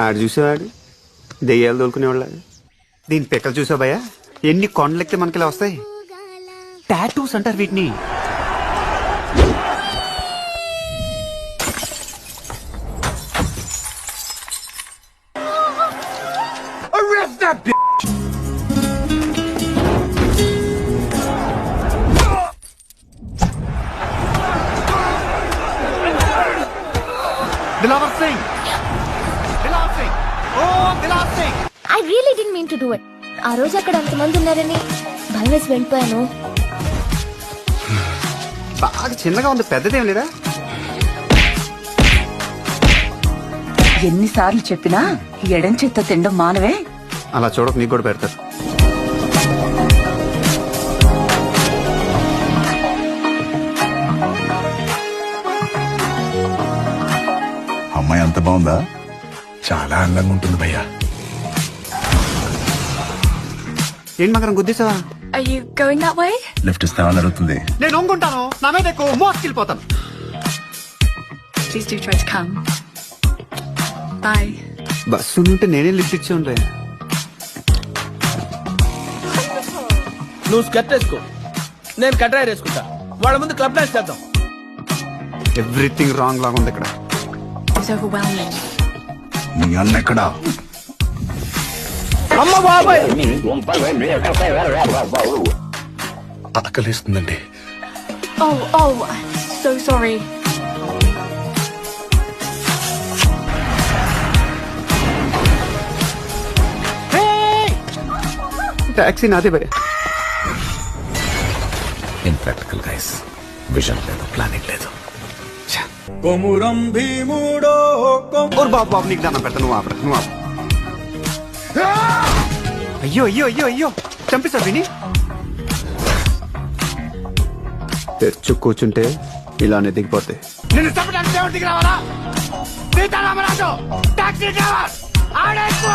ఆడు చూసేవాడు దెయ్యాలు తోలుకునేవాళ్ళ. దీని పిక్కలు చూసావు భయ్యా, ఎన్ని కొండలెక్కితే మనకి ఇలా వస్తాయి. టాటూస్ అంటారు వీటిని. Arrest that bitch! Dilawar Singh! Dilawar Singh! Oh, Dilawar Singh! I really didn't mean to do it. ఆ రోజు అక్కడ అంతమంది ఉన్నారని భయం వేసి వెళ్ళిపోయాను. బాగా చిన్నగా ఉంది, పెద్దదేం లేదా? ఎన్నిసార్లు చెప్పినా ఎడం చేత్తో తినడం మానవే. అలా చూడక నీకు కూడా పెడతారు. అమ్మాయి అంత బాగుందా? చాలా అందంగా ఉంటుంది భయ్యా. ఏంటి మకరం గుద్దేశావా? Are you going that way? Lift ఇస్తామని అడుగుతుంది. నేను ఒంగుంటాను, నా మీద ఎక్కువ మోసుకెళ్ళిపోతాను. Please do try to come. Bye. Bus ఉంటే నేనే లిఫ్ట్ ఇచ్చే ఉండే. నువ్వు స్కర్ట్ వేసుకో, నేను కట్రాయర్ వేసుకుంటా. వాళ్ళ ముందు క్లబ్ డాన్స్ చేద్దాం. ఎవ్రీథింగ్ రాంగ్ లాగా ఉంది ఇక్కడ. It's overwhelming. నీ అన్న ఎక్కడా? అమ్మ బాబాయ్, ఆకలేస్తుందండి. Oh, so sorry. టాక్సీ నాదే భయ్యా. ఇంప్రాక్టికల్ గైస్, విజన్ లేదు, ప్లానింగ్ లేదు. ఓర్ బాబు బాబు, నీకు దాన్ని పెడతా, నువ్వు ఆపరా, నువ్వు ఆపు. అయ్యో అయ్యో అయ్యో అయ్యో, చంపేశా విని. తెచ్చు కూర్చుంటే ఇలానే దిగిపోతాయి. నిన్ను చంపడానికి దేవుడికి రావాలా? సీతారామరాజు టాక్సీ డ్రైవర్ ఆడే ఎక్కువ.